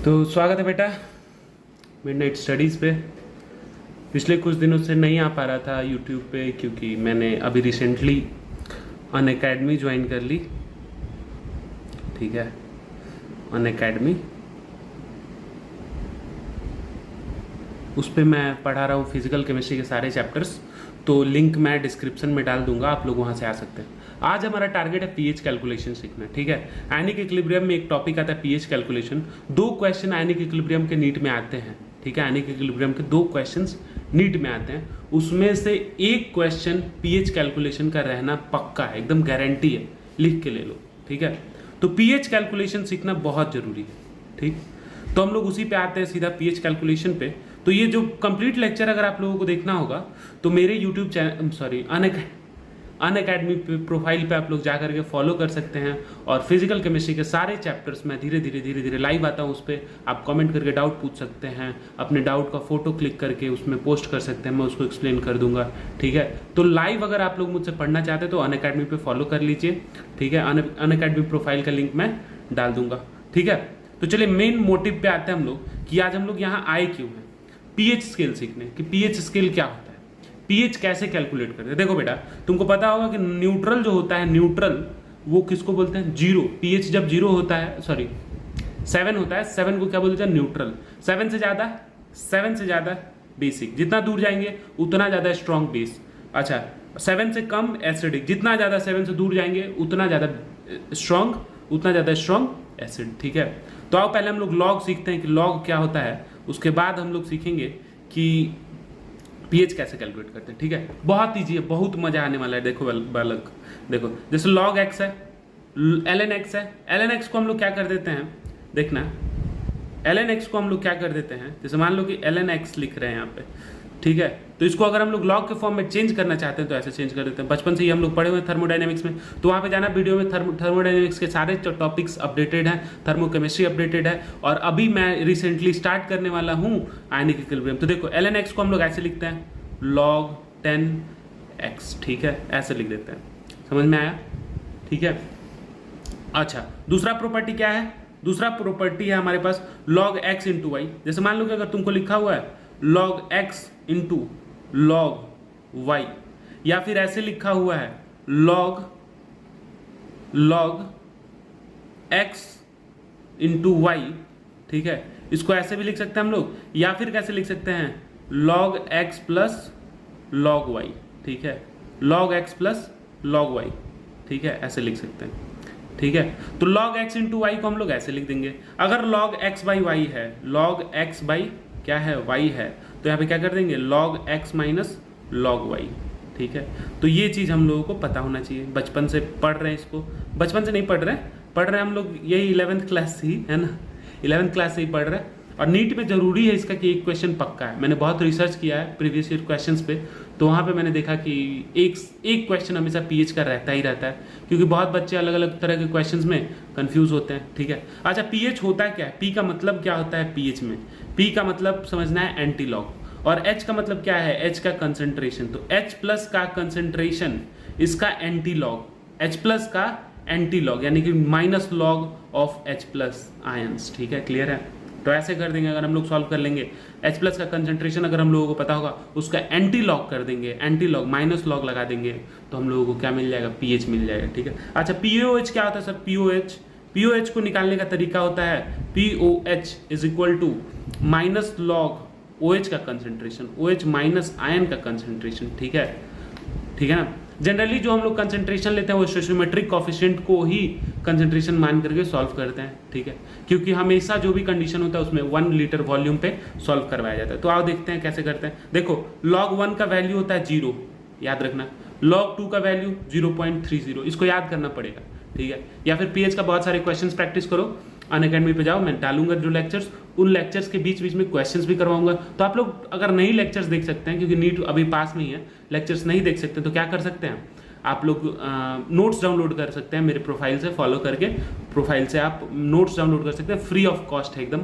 तो स्वागत है बेटा मिडनाइट स्टडीज़ पे। पिछले कुछ दिनों से नहीं आ पा रहा था यूट्यूब पे क्योंकि मैंने अभी रिसेंटली अनअकैडमी ज्वाइन कर ली। ठीक है, अनअकैडमी उस पर मैं पढ़ा रहा हूँ फिजिकल केमिस्ट्री के सारे चैप्टर्स। तो लिंक मैं डिस्क्रिप्शन में डाल दूंगा, आप लोग वहाँ से आ सकते हैं। आज हमारा टारगेट है पीएच कैलकुलेशन सीखना। ठीक है, आयनिक इक्विलिब्रियम में एक टॉपिक आता है pH calculation. 2 question ionic equilibrium के नीट में आते हैं। ठीक है, आयनिक इक्विलिब्रियम के 2 क्वेश्चंस नीट में आते हैं, उसमें से एक क्वेश्चन पीएच कैलकुलेशन का रहना पक्का है, एकदम गारंटी है, लिख के ले लो। ठीक है, तो पीएच कैलकुलेशन सीखना बहुत जरूरी है। ठीक, तो हम लोग उसी पे आते हैं सीधा पीएच कैलकुलेशन पे। तो ये जो कंप्लीट लेक्चर अगर आप लोगों को देखना होगा तो मेरे यूट्यूब चैनल अनअकैडमी प्रोफाइल पे आप लोग जा करके फॉलो कर सकते हैं। और फिजिकल केमिस्ट्री के सारे चैप्टर्स मैं धीरे धीरे लाइव आता हूँ उस पर। आप कमेंट करके डाउट पूछ सकते हैं, अपने डाउट का फोटो क्लिक करके उसमें पोस्ट कर सकते हैं, मैं उसको एक्सप्लेन कर दूंगा। ठीक है, तो लाइव अगर आप लोग मुझसे पढ़ना चाहते हैं तो अनअकैडमी पे फॉलो कर लीजिए। ठीक है, अनअकैडमी प्रोफाइल का लिंक मैं डाल दूंगा। ठीक है, तो चलिए मेन मोटिव पे आते हैं हम लोग कि आज हम लोग यहाँ आए क्यों हैं, पीएच स्केल सीखने कि पीएच स्केल क्या होता है, पीएच कैसे कैलकुलेट करते हैं। देखो बेटा, तुमको पता होगा कि न्यूट्रल जो होता है, न्यूट्रल वो किसको बोलते हैं, जीरो। पीएच जब जीरो होता है, 7 होता है, 7 को क्या बोलते हैं, न्यूट्रल। 7 से ज्यादा बेसिक, जितना दूर जाएंगे उतना ज्यादा स्ट्रॉन्ग बेस। अच्छा, 7 से कम एसिडिक, जितना ज्यादा 7 से दूर जाएंगे उतना ज्यादा स्ट्रॉन्ग एसिड। ठीक है, तो आओ पहले हम लोग लॉग सीखते हैं कि लॉग क्या होता है, उसके बाद हम लोग सीखेंगे कि पीएच कैसे कैलकुलेट करते हैं। ठीक है, बहुत ईजी है, बहुत मजा आने वाला है। देखो बालक, देखो जैसे log x है, ln x है, ln x को हम लोग क्या कर देते हैं, देखना ln x को हम लोग क्या कर देते हैं, जैसे मान लो कि ln x लिख रहे हैं यहाँ पे। ठीक है, तो इसको अगर हम लोग log के फॉर्म में चेंज करना चाहते हैं तो ऐसे चेंज कर देते हैं। बचपन से ही हम लोग पढ़े हुए हैं थर्मोडायनेमिक्स में, तो वहाँ पे जाना, वीडियो में थर्मोडायनेमिक्स के सारे टॉपिक्स अपडेटेड हैं, थर्मोकेमिस्ट्री अपडेटेड है। और अभी मैं रिसेंटली स्टार्ट करने वाला हूँ आयनिक इक्विलिब्रियम। तो देखो ln x को हम लोग ऐसे लिखते हैं, log 10x। ठीक है, ऐसे लिख देते हैं, समझ में आया। ठीक है, अच्छा दूसरा प्रॉपर्टी क्या है, दूसरा प्रॉपर्टी है हमारे पास log x इंटू वाई। जैसे मान लो कि अगर तुमको लिखा हुआ है log x into log y, या फिर ऐसे लिखा हुआ है log x इंटू y। ठीक है, इसको ऐसे भी लिख सकते हैं हम लोग, या फिर कैसे लिख सकते हैं log x plus log y। ठीक है, log x plus log y। ठीक है, ऐसे लिख सकते हैं। ठीक है, तो log x इंटू वाई को हम लोग ऐसे लिख देंगे। अगर log x बाई वाई है, log x बाई क्या है, y है, तो यहाँ पे क्या कर देंगे log x minus log y। ठीक है, तो ये चीज़ हम लोगों को पता होना चाहिए। बचपन से पढ़ रहे हैं इसको, बचपन से नहीं पढ़ रहे हम लोग, यही 11th क्लास से ही है ना, 11th क्लास से ही पढ़ रहे हैं। और नीट में जरूरी है इसका कि एक क्वेश्चन पक्का है। मैंने बहुत रिसर्च किया है प्रीवियस ईयर क्वेश्चंस पे, तो वहाँ पे मैंने देखा कि एक क्वेश्चन हमेशा पीएच का रहता ही रहता है, क्योंकि बहुत बच्चे अलग अलग तरह के क्वेश्चंस में कंफ्यूज होते हैं। ठीक है, अच्छा पीएच होता क्या है, पी का मतलब क्या होता है पीएच में, पी का मतलब समझना है एंटी लॉग, और एच का मतलब क्या है, एच का कंसेंट्रेशन। तो एच प्लस का कंसेंट्रेशन इसका एंटी लॉग, एच प्लस का एंटी लॉग यानी कि minus log of H plus ions. ठीक है, क्लियर है। तो ऐसे कर देंगे, अगर हम लोग सॉल्व कर लेंगे, H प्लस का कंसेंट्रेशन अगर हम लोगों को पता होगा, उसका एंटी लॉग कर देंगे, एंटी लॉग माइनस लॉग लगा देंगे, तो हम लोगों को क्या मिल जाएगा, पीएच मिल जाएगा। ठीक है, अच्छा पीओएच क्या होता है सर, पीओएच को निकालने का तरीका होता है pOH is equal to minus log OH का कंसेंट्रेशन, OH माइनस आयन का कंसेंट्रेशन। ठीक है ना। जनरली जो हम लोग कंसेंट्रेशन लेते हैं वो स्टोइचियोमेट्रिक कोएफिशिएंट को ही कंसेंट्रेशन मान करके सॉल्व करते हैं। ठीक है, क्योंकि हमेशा जो भी कंडीशन होता है उसमें 1 लीटर वॉल्यूम पे सॉल्व करवाया जाता है। तो आओ देखते हैं कैसे करते हैं। देखो log 1 का वैल्यू होता है 0, याद रखना। log 2 का वैल्यू 0.30, इसको याद करना पड़ेगा। ठीक है, या फिर पीएच का बहुत सारे क्वेश्चंस प्रैक्टिस करो, अनअकैडमी पे जाओ, मैं डालूंगा जो लेक्चर्स, उन लेक्चर्स के बीच में क्वेश्चंस भी करवाऊंगा। तो आप लोग अगर नहीं लेक्चर्स देख सकते हैं, क्योंकि नीट अभी पास में ही है, लेक्चर्स नहीं देख सकते, तो क्या कर सकते हैं आप लोग, नोट्स डाउनलोड कर सकते हैं मेरे प्रोफाइल से, फॉलो करके प्रोफाइल से आप नोट्स डाउनलोड कर सकते हैं, फ्री ऑफ कॉस्ट है एकदम।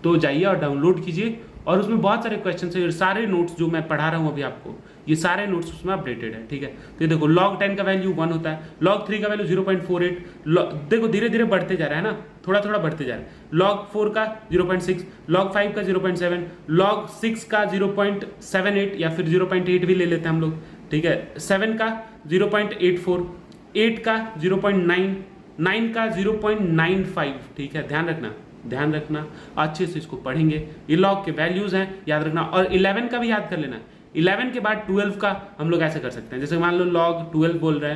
तो जाइए और डाउनलोड कीजिए, और उसमें बहुत सारे क्वेश्चन है, सारे नोट्स जो मैं पढ़ा रहा हूँ अभी आपको, ये सारे नोट्स उसमें अपडेटेड है, ठीक है। तो ये देखो log 10 का वैल्यू 1 होता है, log 3 का वैल्यू 0.48, देखो धीरे धीरे बढ़ते जा रहा है ना, थोड़ा थोड़ा बढ़ते जा रहा है। log 4 का 0.6, log 5 का 0.7, log 6 का 0.78 या फिर 0.8 भी ले लेते हैं हम लोग, ठीक है। 7 का 0.84, 8 का 0.9, 9 का 0.95, ठीक है। ध्यान रखना अच्छे से इसको पढ़ेंगे, ये लॉग के वैल्यूज हैं, याद रखना। और 11 का भी याद कर लेना। 11 के बाद 12 का हम लोग ऐसे कर सकते हैं, जैसे मान लो log 12 बोल रहा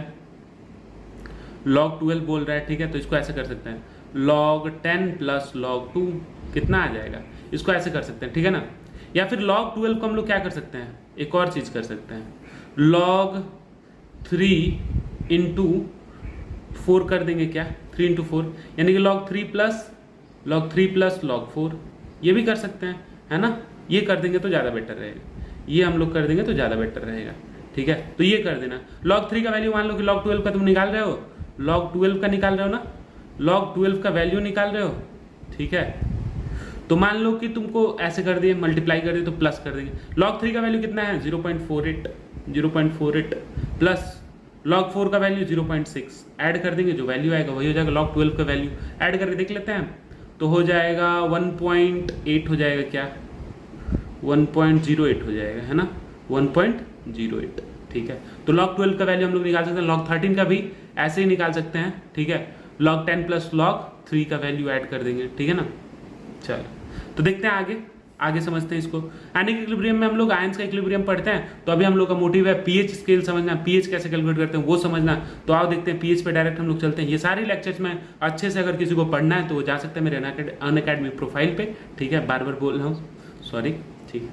है, ठीक है। तो इसको ऐसे कर सकते हैं log 10 प्लस log 2 कितना आ जाएगा, इसको ऐसे कर सकते हैं, ठीक है ना। या फिर log 12 को हम लोग क्या कर सकते हैं, एक और चीज कर सकते हैं, log 3 इंटू 4 कर देंगे, क्या 3 इंटू 4, यानी कि log 3 प्लस log 4, ये भी कर सकते हैं, है ना। ये कर देंगे तो ज़्यादा बेटर रहेगा, ये हम लोग कर देंगे तो ज़्यादा बेटर रहेगा, ठीक है। तो ये कर देना। log 3 का वैल्यू मान लो कि log 12 का तुम निकाल रहे हो, log 12 का निकाल रहे हो ना, log 12 का वैल्यू निकाल रहे हो, ठीक है। तो मान लो कि तुमको ऐसे कर दिए, मल्टीप्लाई कर दिए तो प्लस कर देंगे। log 3 का वैल्यू कितना है 0.48 प्लस log 4 का वैल्यू 0.6, ऐड कर देंगे, जो वैल्यू आएगा वही हो जाएगा log 12 का वैल्यू। ऐड करके देख लेते हैं, तो हो जाएगा 1.8 हो जाएगा, क्या 1.08 हो जाएगा, है ना, 1.08, ठीक है। तो log 12 का वैल्यू हम लोग निकाल सकते हैं, log 13 का भी ऐसे ही निकाल सकते हैं, ठीक है। log 10 प्लस log 3 का वैल्यू ऐड कर देंगे, ठीक है ना। चलो तो देखते हैं आगे समझते हैं इसको। आयनिक इक्विलिब्रियम में हम लोग आयंस का इक्विलिब्रियम पढ़ते हैं, तो अभी हम लोग का मोटिव है पीएच स्केल समझना, पीएच कैसे कैलकुलेट करते हैं वो समझना। तो आओ देखते हैं, पीएच पे डायरेक्ट हम लोग चलते हैं। ये सारे लेक्चर्स में अच्छे से अगर किसी को पढ़ना है तो वो जा सकते हैं मेरे अनअकैडमी प्रोफाइल पे, ठीक है। बार बार बोल रहा हूँ, सॉरी, ठीक है,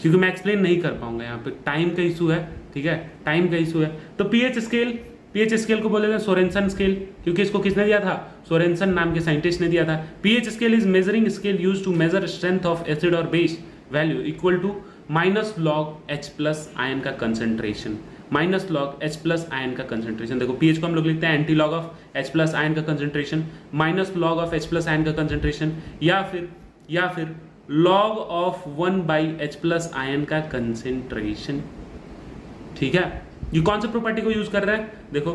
क्योंकि मैं एक्सप्लेन नहीं कर पाऊंगा, यहाँ पे टाइम का इशू है, ठीक है, टाइम का इशू है। तो पीएच स्केल को बोले थे सोरेनसन स्केल, क्योंकि इसको किसने दिया था, सोरेनसन नाम के साइंटिस्ट ने दिया था। PH scale is measuring scale used to measure strength of acid और base value equal to minus log H plus ion का concentration, minus log H plus ion का कंसंट्रेशन। देखो पीएच को हम लोग लिखते हैं antilog of H plus ion का concentration, minus log of H plus ion का कंसंट्रेशन, या फिर log of 1 by H plus ion का कंसंट्रेशन, ठीक है। ये कौन सा प्रॉपर्टी को यूज कर रहा है, देखो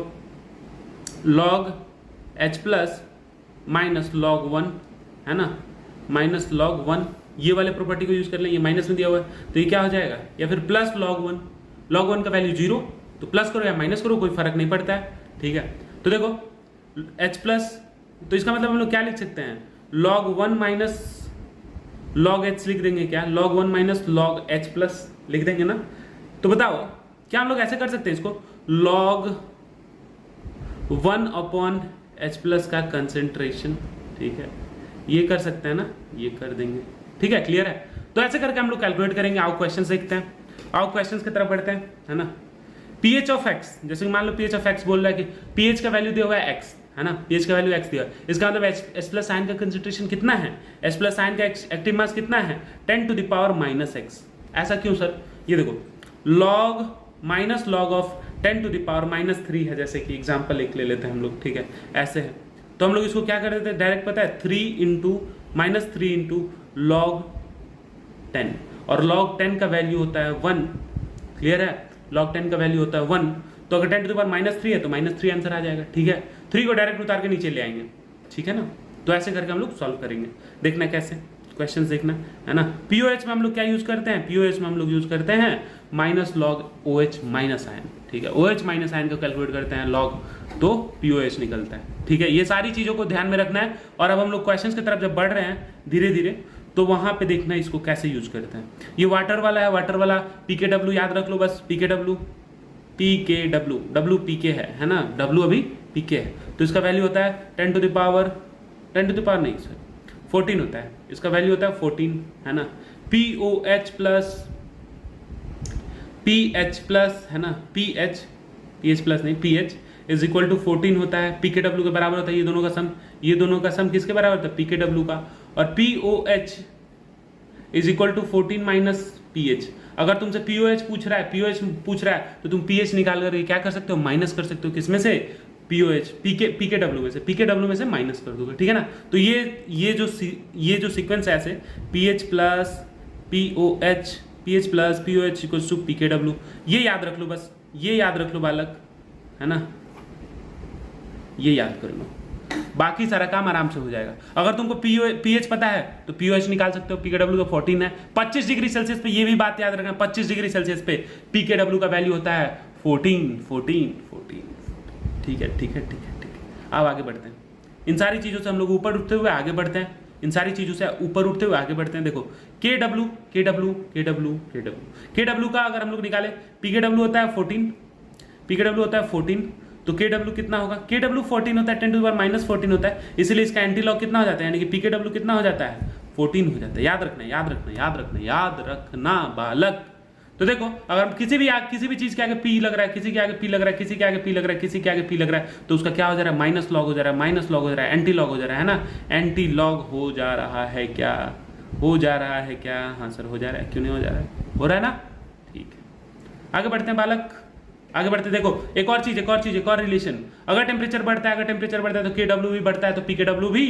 log H plus minus log 1, है ना, माइनस log 1, ये वाले प्रॉपर्टी को यूज कर लें, ये माइनस में दिया हुआ है तो ये क्या हो जाएगा, या फिर प्लस log 1 का वैल्यू 0, तो प्लस करो या माइनस करो कोई फर्क नहीं पड़ता है, ठीक है। तो देखो H प्लस, तो इसका मतलब हम लोग क्या लिख सकते हैं, log 1 माइनस log H लिख देंगे, क्या log 1 minus log H plus लिख देंगे ना। तो बताओ क्या हम लोग ऐसे कर सकते हैं इसको, log 1 अपॉन H प्लस का कंसेंट्रेशन, ठीक है, ये कर सकते हैं ना, ये कर देंगे, ठीक है, क्लियर है। तो ऐसे करके हम लोग कैलकुलेट करेंगे। आओ क्वेश्चन देखते हैं, आओ क्वेश्चन की तरफ बढ़ते हैं, है ना। pH ऑफ x, जैसे मान लो pH ऑफ x बोल रहा है कि pH का वैल्यू दिया हुआ है x, है ना, pH का वैल्यू x दिया है, इसका मतलब H प्लस आयन का कंसेंट्रेशन कितना है, H प्लस आयन का एक्टिव मास कितना है 10 to the power minus x। ऐसा क्यों सर, ये देखो log minus log of 10 to the power minus 3 है, जैसे कि एग्जाम्पल एक ले लेते हैं हम लोग, ठीक है, ऐसे है। तो हम लोग इसको क्या कर देते हैं, डायरेक्ट पता है 3 इंटू log 10, और log 10 का वैल्यू होता है 1, क्लियर है, log 10 का वैल्यू होता है 1, तो अगर 10 टू द पावर माइनस 3 है तो माइनस 3 आंसर आ जाएगा, ठीक है। 3 को डायरेक्ट उतार के नीचे ले आएंगे, ठीक है ना। तो ऐसे करके हम लोग सॉल्व करेंगे, देखना कैसे क्वेश्चन देखना, है ना। पीओएच में हम लोग क्या यूज करते हैं, पीओएच में हम लोग यूज करते हैं minus log OH minus ion, ठीक है, OH माइनस आयन को कैलकुलेट करते हैं लॉग, तो पीओएच निकलता है, ठीक है। ये सारी चीजों को ध्यान में रखना है। और अब हम लोग क्वेश्चंस की तरफ जब बढ़ रहे हैं धीरे धीरे, तो वहां पे देखना है इसको कैसे यूज करते हैं। ये वाटर वाला है, वाटर वाला PKW याद रख लो बस, PKW W PK है ना, W अभी PK है, तो इसका वैल्यू होता है 10 टू द पावर नहीं सर 14 होता है, इसका वैल्यू होता है 14, है ना। POH प्लस है ना, PH प्लस नहीं, PH इज इक्वल टू 14 होता है, PKW के बराबर होता है। ये दोनों का सम किसके बराबर होता है, PKW का। और POH is equal to 14 minus PH। अगर तुमसे POH पूछ रहा है तो तुम PH निकाल कर क्या कर सकते हो, माइनस कर सकते हो, किसमें से, POH PKW में से माइनस कर दोगे, ठीक है ना। तो ये जो सीक्वेंस है ऐसे PH plus POH PH plus POH equals to PKW. ये याद रख लो, बस ये याद रख लो बालक, है ना, ये याद कर लो, बाकी सारा काम आराम से हो जाएगा। अगर तुमको पीएच पता है तो पीओएच निकाल सकते हो, पीकेडब्ल्यू तो 14 है। 25 डिग्री सेल्सियस पे, ये भी बात याद रखना, 25 डिग्री सेल्सियस पे पीकेडब्ल्यू का वैल्यू होता है 14। ठीक है ठीक है ठीक है ठीक है। अब आगे बढ़ते हैं, इन सारी चीज़ों से हम लोग ऊपर उठते हुए आगे बढ़ते हैं, इन सारी चीज़ों से ऊपर उठते हुए आगे बढ़ते हैं। देखो के डब्ल्यू का अगर हम लोग निकाले, पीकेडब्ल्यू होता है 14, पीकेडब्ल्यू होता है 14, तो के डब्ल्यू कितना होगा, के डब्ल्यू 14 होता है, 10 टू द पावर माइनस 14 होता है, इसलिए इसका एंटी लॉग कितना हो जाता है, यानी कि पीके डब्ल्यू कितना हो जाता है 14 हो जाता है। याद रखना याद रखना याद रखना याद रखना बालक। तो देखो अगर किसी भी चीज के आगे पी लग रहा है, किसी के आगे पी लग रहा है, किसी के आगे पी लग रहा है, किसी के आगे पी लग रहा है, तो उसका क्या हो जा रहा है, माइनस लॉग हो जा रहा है, माइनस लॉग हो जा रहा है, एंटी लॉग हो जा रहा है ना, एंटी लॉग हो जा रहा है, क्या हो जा रहा है, क्या, हाँ सर हो जा रहा है, क्यों नहीं हो जा रहा है, हो रहा है ना, ठीक है। आगे बढ़ते हैं बालक, आगे बढ़ते देखो एक और रिलेशन, अगर टेम्परेचर बढ़ता है तो के डब्ल्यू भी बढ़ता है, तो पीके डब्ल्यू भी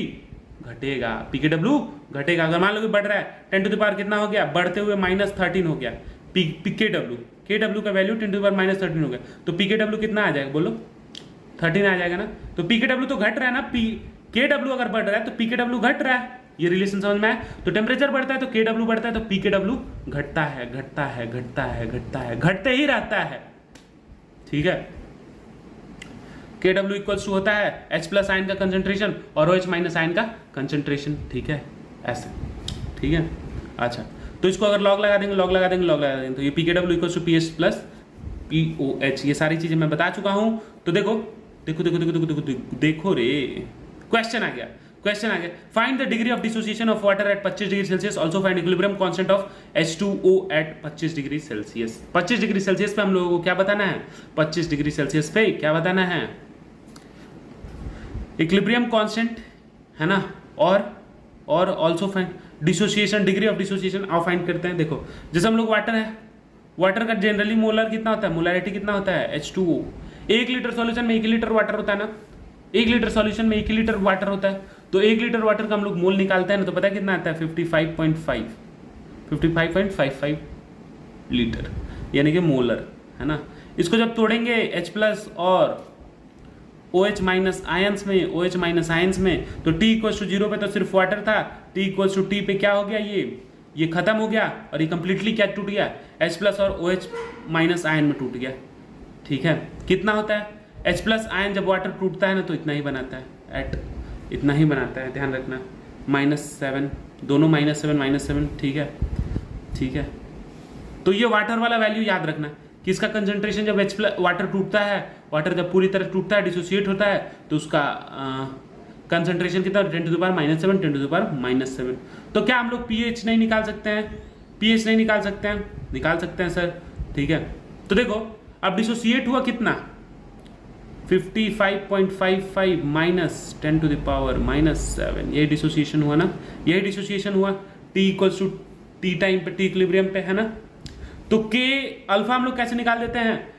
घटेगा, पीके डब्ल्यू घटेगा। अगर मान लो कि बढ़ रहा है 10 टू द पावर कितना हो गया, बढ़ते हुए -13 हो गया, के डब्ल्यू का वैल्यू 10 टू द पावर -13 हो गया, तो पीके डब्ल्यू कितना आ जाएगा, बोलो 13 आ जाएगा ना। तो पीके डब्ल्यू तो घट रहा है ना, के डब्ल्यू अगर बढ़ रहा है तो पीके डब्ल्यू घट रहा है, ये रिलेशन समझ में आया। तो टेम्परेचर बढ़ता है तो के डब्ल्यू बढ़ता है, तो पीके डब्ल्यू घटता है घटता है घटता है घटता है, घटते ही रहता है, ठीक है। के डब्ल्यू इक्वल्स टू होता है H प्लस आयन का कंसेंट्रेशन और OH माइनस आयन का कंसेंट्रेशन, ठीक है, ऐसे, ठीक है। अच्छा तो इसको अगर लॉग लगा देंगे तो ये P K W equals to P H plus POH, ये सारी चीजें मैं बता चुका हूं। तो देखो देखो देखो देखो देखो देखो देखो रे, क्वेश्चन आ गया, find the degree of dissociation of water at 25 degree Celsius, also find equilibrium constant of H2O at 25 degree Celsius. 25 degree Celsius पे हम लोगों को क्या बताना है, 25 डिग्री सेल्सियस पे क्या बताना है, इक्विलिब्रियम कांस्टेंट, है ना, और also find dissociation, degree of dissociation. आप फाइंड करते हैं, देखो जैसे हम लोग वाटर है, वाटर का जनरली मोलर कितना होता है, मोलैरिटी कितना होता है H2O। 1 लीटर सॉल्यूशन में 1 लीटर वाटर होता है ना, 1 लीटर सॉल्यूशन में 1 लीटर वाटर होता है, तो 1 लीटर वाटर का हम लोग मोल निकालते हैं ना, तो पता है कितना आता है 55.55 लीटर, यानी कि मोलर, है ना। इसको जब तोड़ेंगे H प्लस और OH माइनस आयंस में, तो T इक्वल्स टू 0 पे तो सिर्फ वाटर था, T इक्वल्स टू T पे क्या हो गया, ये खत्म हो गया और ये कंप्लीटली क्या टूट गया, H प्लस और OH माइनस आयन में टूट गया, ठीक है। कितना होता है H प्लस आयन जब वाटर टूटता है ना तो इतना ही बनाता है, इतना ही बनाता है, ध्यान रखना, -7, दोनों -7, ठीक है, ठीक है। तो ये वाटर वाला वैल्यू याद रखना कि इसका कंसंट्रेशन जब H प्लस वाटर टूटता है, वाटर जब पूरी तरह टूटता है, डिसोसिएट होता है, तो उसका कंसंट्रेशन कितना, 10 to the power -7, 10 to the power -7। तो क्या हम लोग pH नहीं निकाल सकते हैं, pH नहीं निकाल सकते हैं, निकाल सकते हैं सर, ठीक है। तो देखो अब डिसोसिएट हुआ कितना, 55.55 - 10 टू द पावर -7, ये डिसोसिएशन हुआ ना, यही डिसोसिएशन हुआ। T equals to T time पे, टी इक्विलिब्रियम पे, है ना। तो K अल्फा हम लोग कैसे निकाल देते हैं,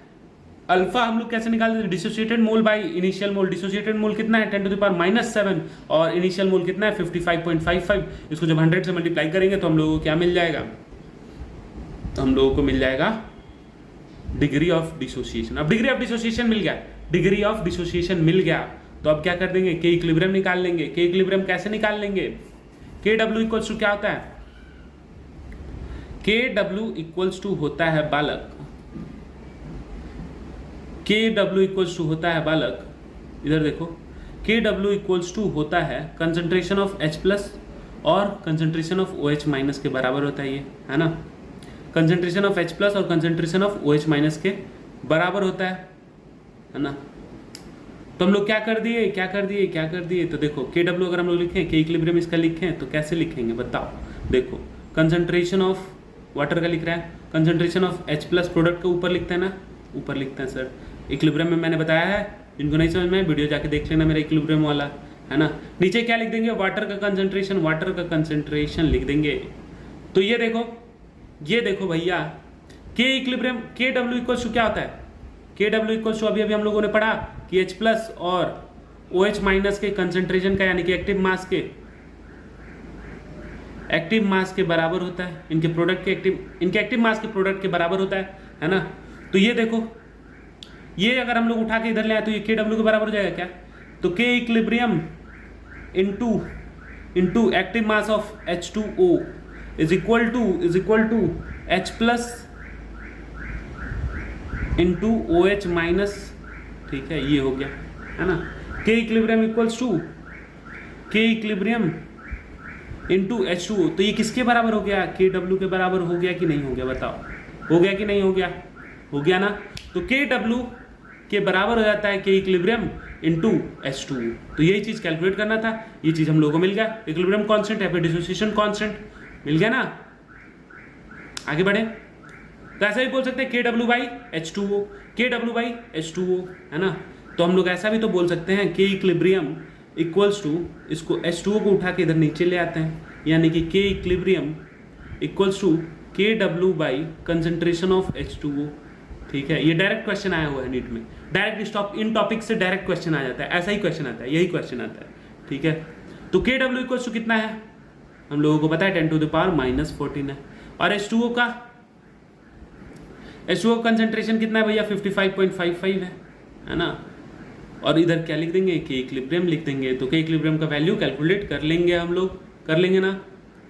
dissociated mole by initial mole, dissociated mole कितना है 10 टू द पावर -7 और इनिशियल मोल कितना है 55.55। इसको जब 100 से मल्टीप्लाई करेंगे तो हम लोगों को क्या मिल जाएगा, तो हम लोगों को मिल जाएगा डिग्री ऑफ डिसोसिएशन। अब डिग्री ऑफ डिसोसिएशन मिल गया, तो अब क्या कर देंगे, के इक्विलिब्रियम निकाल लेंगे। के इक्विलिब्रियम कैसे निकाल लेंगे, के डब्ल्यू इक्वल्स टू क्या होता है, के डब्ल्यू इक्वल्स टू होता है बालक, के डब्ल्यू इक्वल्स टू होता है बालक, इधर देखो, के डब्ल्यू इक्वल्स टू होता है कंसंट्रेशन ऑफ H प्लस और कंसंट्रेशन ऑफ OH माइनस के बराबर होता है, ये है ना, कंसंट्रेशन ऑफ H प्लस और कंसंट्रेशन ऑफ OH माइनस के बराबर होता है ना। तो हम लोग क्या कर दिए, तो देखो के डब्ल्यू अगर हम लोग लिखें, के इक्विलिब्रियम इसका लिखें तो कैसे लिखेंगे बताओ, देखो कंसंट्रेशन ऑफ वाटर का लिख रहा है, concentration of H plus product के ऊपर लिखते हैं ना, ऊपर लिखते हैं सर। इक्विलिब्रियम में मैंने बताया है, जिनको नहीं समझ में वीडियो जाके देख लेना मेरा इक्विलिब्रियम वाला, है ना। नीचे क्या लिख देंगे, वाटर का कंसंट्रेशन लिख देंगे। तो ये देखो भैया, के इक्विलिब्रियम, के डब्ल्यू इक्वल्स टू क्या होता है, के डब्ल्यू इक्वल्स टू अभी हम लोगों ने पढ़ा कि H प्लस और OH माइनस के कंसंट्रेशन का, यानी कि एक्टिव मास के एक्टिव मास के बराबर होता है, इनके एक्टिव मास के प्रोडक्ट के बराबर होता है ना। तो ये देखो, ये अगर हम लोग उठा के इधर ले आए तो ये KW के बराबर हो जाएगा क्या? तो K equilibrium into active mass of H2O is equal to H plus into OH minus, ठीक है, ये हो गया, है ना। K equilibrium equals to K equilibrium into H2O, तो ये किसके बराबर हो गया? KW के बराबर हो गया कि नहीं हो गया? बताओ, हो गया कि नहीं हो गया? हो गया ना। तो KW के बराबर हो जाता है K इक्विलिब्रियम इंटू H2O। तो यही चीज कैलकुलेट करना था, ये चीज हम लोगों को मिल गया। इक्विलिब्रियम कांस्टेंट है, फिर डिसोसिएशन कांस्टेंट मिल गया ना। आगे बढ़े तो ऐसा भी बोल सकते हैं KW by H2O, KW by H2O, है ना। तो हम लोग ऐसा भी तो बोल सकते हैं K इक्विलिब्रियम इक्वल्स टू, इसको H2O को उठा के इधर नीचे ले आते हैं, यानी कि K equilibrium equals to KW by concentration of H2O, ठीक है। ये डायरेक्ट क्वेश्चन आया हुआ है नीट में, डायरेक्ट इन टॉपिक से डायरेक्ट क्वेश्चन आ जाता है, ऐसा ही क्वेश्चन आता है, यही क्वेश्चन आता है, ठीक है। तो KW इक्वल्स टू कितना है हम लोगों को पता है, 10 टू द पावर -14 है। और H2O का कंसंट्रेशन कितना है भैया? 55.55 है ना। और इधर क्या लिख देंगे? K इक्विलिब्रियम लिख देंगे। तो K इक्विलिब्रियम का वैल्यू कैलकुलेट कर लेंगे हम लोग, कर लेंगे ना।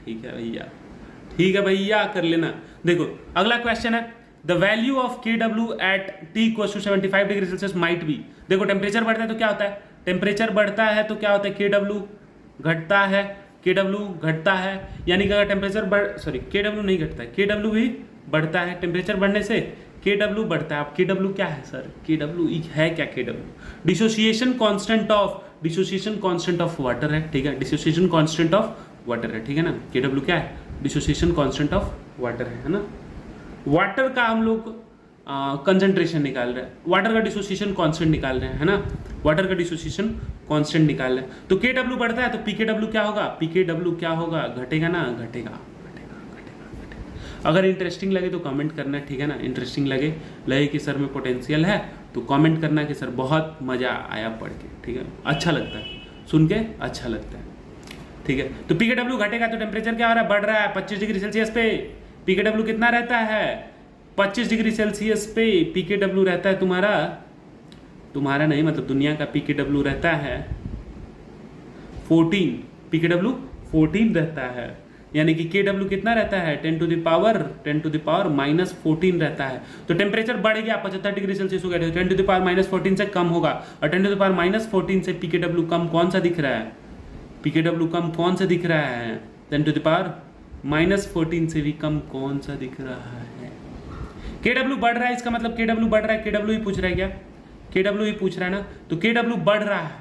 ठीक है भैया, ठीक है भैया, कर लेना। देखो अगला क्वेश्चन है, the value of KW at T equals to 75 degree Celsius might be. देखो टेम्परेचर बढ़ता है तो क्या होता है? टेम्परेचर बढ़ता है तो क्या होता है? KW घटता है, KW घटता है, यानी कि अगर टेम्परेचर KW नहीं घटता है, KW भी बढ़ता है। टेम्परेचर बढ़ने से KW बढ़ता है। अब KW क्या है सर? KW है क्या? KW dissociation constant of water है, ठीक है। डिसोसिएशन कांस्टेंट ऑफ वाटर है, ठीक है ना। KW क्या है? डिसोसिएशन कांस्टेंट ऑफ वाटर है ना। वाटर का हम लोग कंसंट्रेशन निकाल रहे हैं, वाटर का डिसोसिएशन कांस्टेंट निकाल रहे हैं, है ना। वाटर का डिसोसिएशन कांस्टेंट निकाल रहे हैं। तो KW बढ़ता है तो PKW क्या होगा? PKW क्या होगा? घटेगा ना, घटेगा। अगर इंटरेस्टिंग लगे तो कमेंट करना, ठीक है ना। इंटरेस्टिंग लगे कि सर में पोटेंशियल है तो कमेंट करना कि सर बहुत मजा आया पढ़ के, ठीक है, अच्छा लगता है, सुन के अच्छा लगता है, ठीक है। तो PKW घटेगा तो टेम्परेचर क्या हो रहा है? बढ़ रहा है 25 डिग्री सेल्सियस पे। PKW कितना रहता है? 25 डिग्री सेल्सियस पे PKW रहता है तुम्हारा नहीं, मतलब दुनिया का PKW रहता है 14, PKW 14 रहता है, यानी कि KW कितना रहता है? 10 टू द पावर -14 रहता है। तो टेम्परेचर बढ़ गया, 75 डिग्री सेल्सियस हो गया, 10 टू द पावर -14 से कम होगा, और 10 टू द पावर -14 से PKW कम कौन सा दिख रहा है? PKW कम कौन सा दिख रहा है? 10 टू द पावर -14 से भी कम कौन सा दिख रहा है? KW बढ़ रहा है, इसका मतलब KW बढ़ रहा है। KW ही पूछ रहा है क्या? KW ही पूछ रहा है ना। तो KW बढ़ रहा है,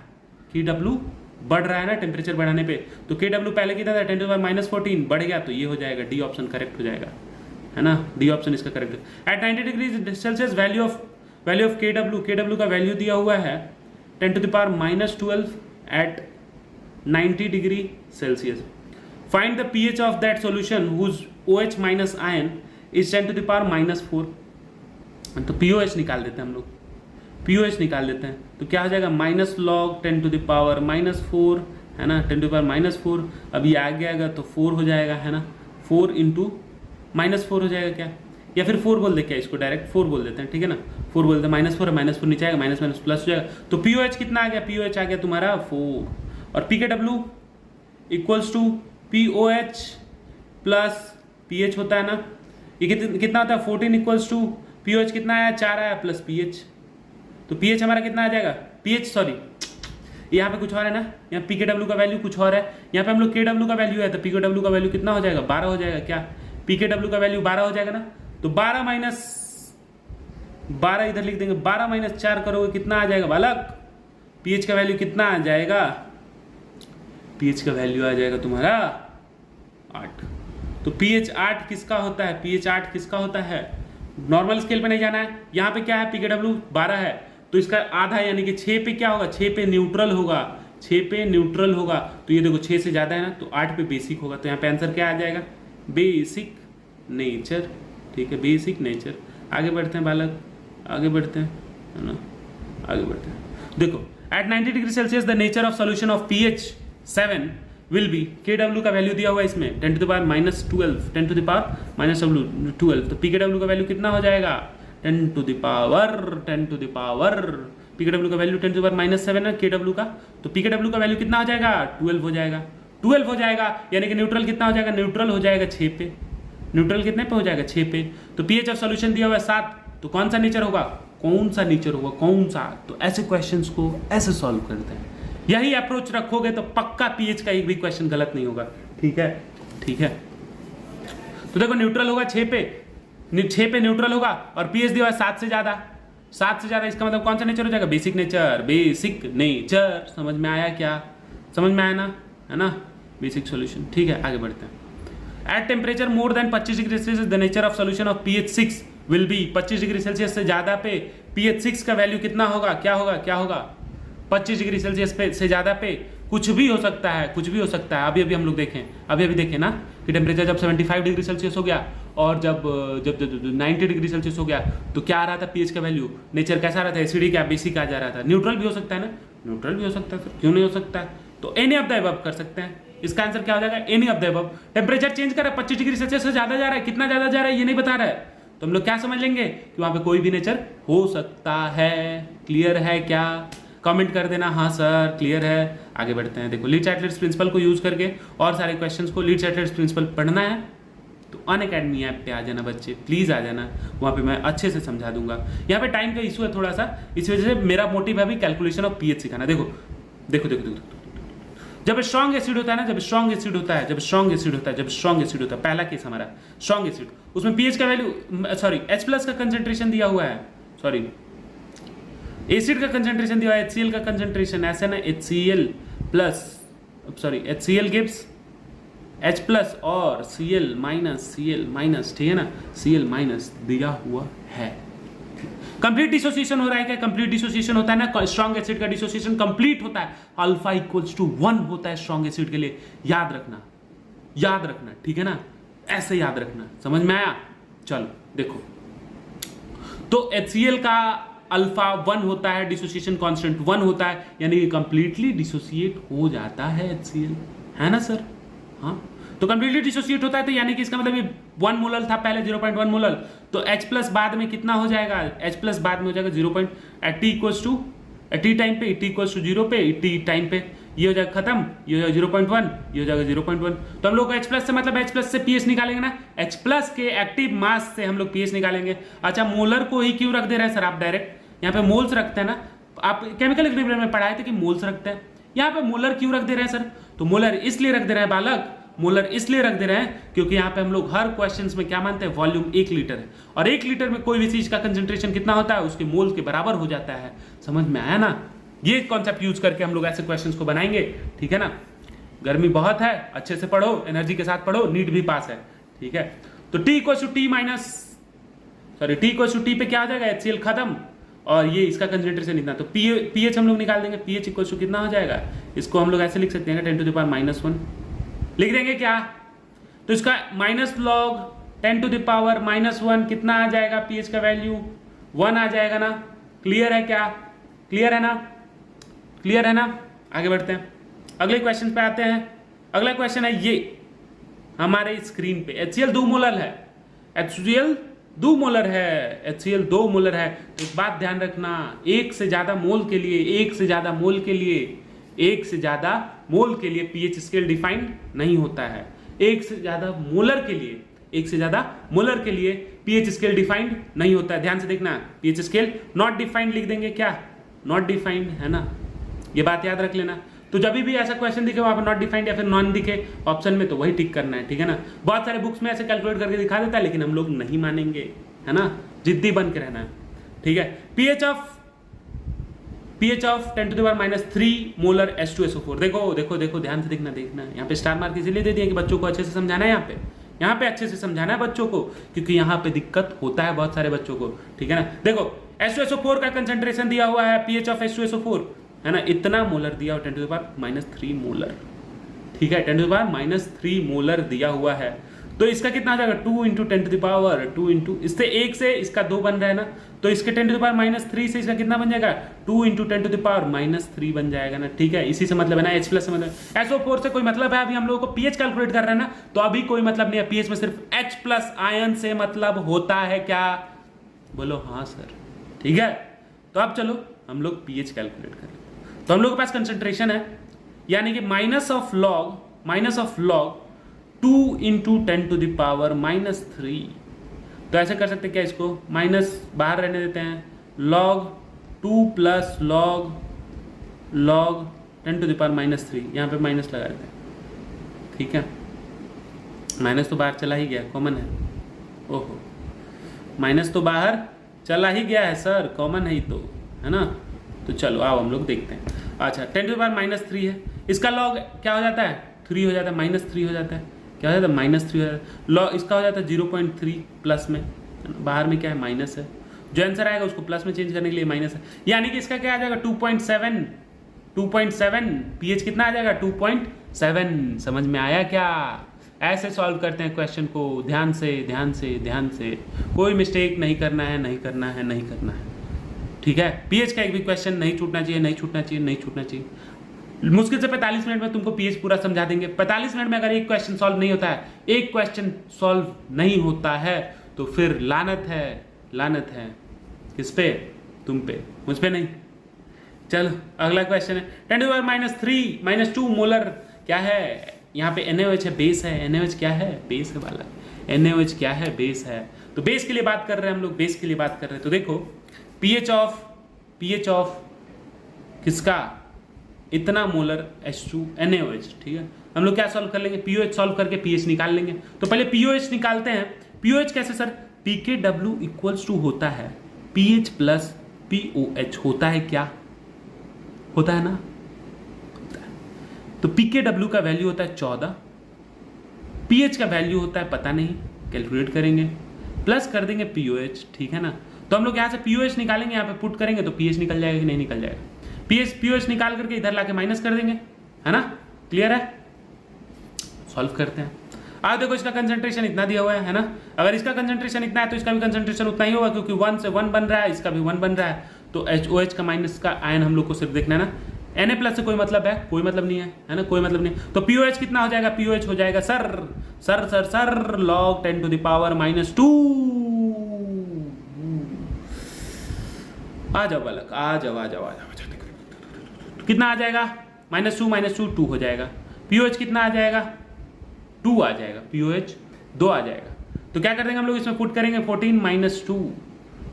KW बढ़ रहा है ना टेम्परेचर बढ़ाने पे। तो KW पहले कितना था? 10 टू द पावर -14, बढ़ गया, तो ये हो जाएगा, डी ऑप्शन करेक्ट हो जाएगा, है ना। डी ऑप्शन इसका करेक्ट है। At 90 degree Celsius value of KW का वैल्यू दिया हुआ है 10 to the power -12 at 90 degree Celsius. Find the pH of that solution whose OH minus ion is 10 to the power -4। तो POH निकाल देते हैं हम लोग, POH निकाल देते हैं। तो क्या हो जाएगा? -log 10 टू द पावर -4, है ना, 10 टू द पावर -4। अब ये आगे आएगा तो 4 हो जाएगा, है ना। 4 इंटू -4 हो जाएगा क्या? या फिर 4 बोल दे क्या? इसको डायरेक्ट 4 बोल देते हैं, ठीक है ना। 4 बोलते हैं, -4 है, -4 नीचे आएगा, माइनस प्लस हो जाएगा। तो POH कितना आ गया? POH आ गया तुम्हारा 4, और PKW equals to POH plus pH होता है ना। ये कितना होता है? 14 इक्वल्स टू POH कितना आया? 4 आया, प्लस pH। तो pH हमारा कितना आ जाएगा? यहाँ पे कुछ और है ना, यहाँ PKW का वैल्यू कुछ और है, यहाँ पे हम लोग KW का वैल्यू है, तो PKW का वैल्यू कितना हो जाएगा? 12 हो जाएगा क्या? PKW का वैल्यू 12 हो जाएगा ना। तो 12 इधर लिख देंगे, 12 - 4 करोगे कितना आ जाएगा बालक? pH का वैल्यू कितना आ जाएगा? pH का वैल्यू आ जाएगा तुम्हारा 8। तो pH 8 किसका होता है? pH 8 किसका होता है? नॉर्मल स्केल पे नहीं जाना है। यहाँ पे क्या है? PKW 12 है, तो इसका आधा यानी कि 6 पे क्या होगा? 6 पे न्यूट्रल होगा, 6 पे न्यूट्रल होगा। तो ये देखो 6 से ज़्यादा है ना, तो 8 पे बेसिक होगा। तो यहाँ पे आंसर क्या आ जाएगा? बेसिक नेचर, ठीक है, बेसिक नेचर। आगे बढ़ते हैं बालक, आगे बढ़ते हैं, है ना, आगे बढ़ते हैं। देखो at 90 degree Celsius the nature of solution of pH 7 will be, KW का वैल्यू दिया हुआ है इसमें 10 to the power -12, 10 to the power -12, तो PKW का वैल्यू कितना हो जाएगा 10 टू द पावर PKW का वैल्यू 10 टू द पावर -7 है KW का, तो PKW का वैल्यू कितना हो जाएगा 12 हो जाएगा, 12 हो जाएगा, यानी कि न्यूट्रल कितना हो जाएगा, न्यूट्रल हो जाएगा 6 पे, न्यूट्रल कितने पे हो जाएगा 6 पे, तो पीएच ऑफ सॉल्यूशन दिया हुआ है 7, तो कौन सा नेचर होगा, कौन सा नेचर होगा, कौन सा, तो ऐसे क्वेश्चंस को ऐसे सॉल्व करते हैं, यही अप्रोच रखोगे तो पक्का पीएच का एक भी क्वेश्चन गलत नहीं होगा, ठीक है, ठीक है। तो देखो न्यूट्रल होगा 6 पे न्यूट्रल होगा, और पीएच दिया हुआ है 7 से ज्यादा, 7 से ज्यादा, इसका मतलब कौन सा नेचर हो जाएगा, बेसिक नेचर, समझ में आया क्या, समझ में आया ना, है ना, बेसिक सॉल्यूशन, ठीक है, आगे बढ़ते हैं। At temperature more than 25 degree Celsius the nature of solution of pH 6 will be, 25 degree Celsius से ज्यादा पे pH 6 का वैल्यू कितना होगा, क्या होगा 25 डिग्री सेल्सियस पे से ज्यादा पे कुछ भी हो सकता है, अभी हम लोग देखें ना कि टेम्परेचर जब 75 डिग्री सेल्सियस हो गया और जब 90 डिग्री सेल्सियस हो गया तो क्या आ रहा था पीएच का वैल्यू, नेचर कैसा आ रहा था, एसिडिक या बेसिक आ जा रहा था, न्यूट्रल भी हो सकता है ना, न्यूट्रल भी हो सकता है, क्यों नहीं हो सकता है, तो एनी ऑफ द अबव कर सकते हैं, इसका आंसर क्या हो जाएगा, any of the above. Temperature change कर रहा है 25 डिग्री सेल्सियस से ज्यादा जा रहा है, कितना ज्यादा जा रहा है ये नहीं बता रहा है, तो हम लोग क्या समझ लेंगे कि वहां पे कोई भी नेचर हो सकता है, क्लियर है क्या, कमेंट कर देना हाँ सर क्लियर है। आगे बढ़ते हैं, देखो लीड्स एटलर्स प्रिंसिपल को यूज करके और सारे क्वेश्चंस को लीड्स एटलर्स प्रिंसिपल पढ़ना है तो अनअकैडमी ऐप पे आ जाना बच्चे, प्लीज आ जाना, वहाँ पे मैं अच्छे से समझा दूंगा। यहाँ पे टाइम का इशू है थोड़ा सा, इस वजह से मेरा मोटिव है भी कैलकुलेशन ऑफ पीएच सिखाना। देखो देखो देखो देखो जब स्ट्रॉन्ग एसिड होता है ना, जब स्ट्रॉन्ग एसिड होता है, पहला केस हमारा स्ट्रॉन्ग एसिड, उसमें पीएच का वैल्यू सॉरी H+ का कंसेंट्रेशन दिया हुआ है, सॉरी एसिड का कंसेंट्रेशन दिया हुआ है, HCl का कंसेंट्रेशन ऐसे ना HCl plus sorry HCl gives H+ और Cl माइनस, ठीक है ना, Cl माइनस दिया हुआ है। कंप्लीट डिसोसिएशन हो रहा है क्या, कंप्लीट डिसोसिएशन होता है ना, स्ट्रॉन्ग एसिड का डिसोसिएशन कंप्लीट होता है, अल्फा इक्वल्स टू 1 होता है स्ट्रॉन्ग एसिड के लिए, याद रखना, ठीक है ना, ऐसे याद रखना, समझ में आया। चलो देखो तो HCl का अल्फा 1 होता है, डिसोसिएशन कांस्टेंट 1 होता है, यानी कि कंप्लीटली डिसोसिएट हो जाता है HCl, है ना सर, हाँ तो कंप्लीटली डिसोसिएट होता है, तो यानी कि इसका मतलब ये 1 मोलर था पहले 0.1 मोलर, तो H+ बाद में कितना हो जाएगा, H+ बाद में हो जाएगा 0. At T equals to T time पे, टी इक्वल्स टू 0 पे, टी टाइम पे ये हो जाएगा खत्म, ये हो जाएगा 0.1, ये हो जाएगा 0.1, तो हम लोग H+ से मतलब H+ से पीएच निकालेंगे ना, H+ के एक्टिव मास से हम लोग पीएच निकालेंगे। अच्छा मोलर को ही क्यों रख दे रहे हैं सर आप, डायरेक्ट यहाँ पे मोल्स रखते हैं ना, आप केमिकल इक्विलिब्रियम में पढ़ाए थे कि मोल्स रखते हैं, यहाँ पे मोलर क्यों रख दे रहे हैं सर, तो मोलर इसलिए रख दे रहे हैं बालक, मोलर इसलिए रख दे रहे हैं क्योंकि यहाँ पे हम लोग हर क्वेश्चंस में क्या मानते हैं, वॉल्यूम 1 लीटर है, और 1 लीटर में कोई भी चीज का कंसेंट्रेशन कितना होता है, उसके मोल के बराबर हो जाता है, समझ में आया ना। ये कॉन्सेप्ट यूज करके हम लोग ऐसे क्वेश्चंस को बनाएंगे, ठीक है ना। गर्मी बहुत है, अच्छे से पढ़ो, एनर्जी के साथ पढ़ो, नीट भी पास है, ठीक है। तो टी इक्वल टू टी पे क्या आ जाएगा, HCl खत्म, और ये इसका कंसेंट्रेशन इतना, तो पीएच हम लोग निकाल देंगे, पीएच इक्वल टू कितना हो जाएगा, इसको हम लोग ऐसे लिख सकते हैं 10 टू द पावर -1 लिख देंगे क्या, तो इसका minus log 10 to the power -1 कितना आ जाएगा, पीएच का वैल्यू 1 आ जाएगा ना, क्लियर है क्या, क्लियर है ना। आगे बढ़ते हैं, अगले क्वेश्चन पे आते हैं। अगला क्वेश्चन है ये हमारे स्क्रीन पे, HCl 2 मोलर है, HCl 2 मोलर है, तो एक बात ध्यान रखना, एक से ज्यादा मोल के लिए पीएच स्केल डिफाइंड नहीं होता है, एक से ज्यादा मोलर के लिए पीएच स्केल डिफाइंड नहीं होता है, ध्यान से देखना, पीएच स्केल नॉट डिफाइंड लिख देंगे, क्या नॉट डिफाइंड, है ना, ये बात याद रख लेना। तो जब भी ऐसा क्वेश्चन दिखे वहां पर नॉट डिफाइंड या फिर नॉन दिखे ऑप्शन में, तो वही टिक करना है, ठीक है ना। बहुत सारे बुक्स में ऐसे कैलकुलेट करके दिखा देता है, लेकिन हम लोग नहीं मानेंगे, है ना, जिद्दी बन के रहना है, ठीक है। PH of 10 to the power -3 molar H2SO4, देखो ध्यान से देखना, यहाँ पे स्टार मार्क इसीलिए दे दिया कि बच्चों को अच्छे से समझाना है, यहाँ पे अच्छे से समझाना है बच्चों को, क्योंकि यहाँ पे दिक्कत होता है बहुत सारे बच्चों को, ठीक है ना। देखो H2SO4 का कंसेंट्रेशन दिया हुआ है, पीएच ऑफ H2SO4 है ना, इतना मोलर दिया हुआ 10 टू द पावर -3 मोलर, ठीक है, 10 टू द पावर -3 मोलर दिया हुआ है। तो इसका कितना आ जाएगा 2 into 10 to the power 2 into इससे 1 से इसका 2 बन रहा है ना, तो इसके 10 टू द पावर -3 से इसका कितना बन जाएगा 2 इंटू 10 टू द पावर -3 बन जाएगा ना। ठीक है, इसी से मतलब है ना, H प्लस से मतलब SO4 से कोई मतलब है, अभी हम लोगों को pH कैलकुलेट कर रहे हैं ना, तो अभी कोई मतलब नहीं है, pH में सिर्फ H प्लस आयन से मतलब होता है क्या, बोलो हाँ सर। ठीक है, तो अब चलो हम लोग pH कैलकुलेट करें। तो हम लोग के पास कंसंट्रेशन है, यानी कि minus of log 2 into 10 to the power -3। तो ऐसे कर सकते हैं क्या, इसको माइनस बाहर रहने देते हैं, log 2 plus log 10 to the power -3, यहाँ पे माइनस लगा देते हैं। ठीक है, माइनस तो बाहर चला ही गया, कॉमन है। ओहो, माइनस तो बाहर चला ही गया है सर, कॉमन है ही तो, है ना। तो चलो आओ हम लोग देखते हैं। अच्छा, 10 टू द पावर -3 है, इसका log क्या हो जाता है 3 हो जाता है, -3 हो जाता है, क्या हो जाता है -3 हो जाता है। लॉग इसका हो जाता है 0.3 प्लस में, बाहर में क्या है माइनस है, जो आंसर आएगा उसको प्लस में चेंज करने के लिए माइनस है, यानी कि इसका क्या आ जाएगा 2.7 pH कितना आ जाएगा 2.7। समझ में आया क्या, ऐसे सॉल्व करते हैं क्वेश्चन को, ध्यान से, कोई मिस्टेक नहीं करना है। ठीक है, pH का एक भी क्वेश्चन नहीं छूटना चाहिए। मुश्किल से 45 मिनट में तुमको pH पूरा समझा देंगे। 45 मिनट में अगर एक क्वेश्चन सॉल्व नहीं होता है, तो फिर लानत है किस पे, तुम पे, मुझ पे नहीं। चलो अगला क्वेश्चन है 10 टू द पावर -2 मोलर क्या है, यहाँ पे NaOH है, बेस है, NaOH क्या है, बेस है वाला, NaOH क्या है, बेस है। तो बेस के लिए बात कर रहे हैं हम लोग, तो देखो pH ऑफ किसका, इतना मोलर H2 NaOH। ठीक है, हम लोग क्या सॉल्व कर लेंगे, POH सॉल्व करके pH निकाल लेंगे। तो पहले POH निकालते हैं। POH कैसे सर, pKw इक्वल्स टू होता है pH प्लस POH, होता है क्या, होता है ना, होता है। तो pKw का वैल्यू होता है 14, pH का वैल्यू होता है पता नहीं, कैलकुलेट करेंगे, प्लस कर देंगे POH। ठीक है ना, तो हम लोग यहाँ से POH निकालेंगे, यहाँ पे पुट करेंगे तो pH निकल जाएगा कि नहीं निकल जाएगा, POH निकाल करके इधर लाके माइनस कर देंगे, है ना। क्लियर है, सॉल्व करते हैं। अब देखो इसका कंसंट्रेशन इतना दिया हुआ है ना, अगर इसका कंसंट्रेशन इतना है तो इसका भी कंसंट्रेशन उतना ही होगा, क्योंकि 1 से 1 बन रहा है, इसका भी 1 बन रहा है। तो HOH का माइनस का आयन हम लोग को सिर्फ देखना है ना, Na प्लस से कोई मतलब है, कोई मतलब नहीं है ना, कोई मतलब नहीं। तो POH कितना हो जाएगा, POH हो जाएगा sir log 10 to the power -2। आ जाओ बालक, आ जाओ। कितना आ जाएगा -2 2 हो जाएगा। POH कितना आ जाएगा 2 आ जाएगा, POH 2 आ जाएगा। तो क्या कर देंगे हम लोग, इसमें पुट करेंगे 14 - 2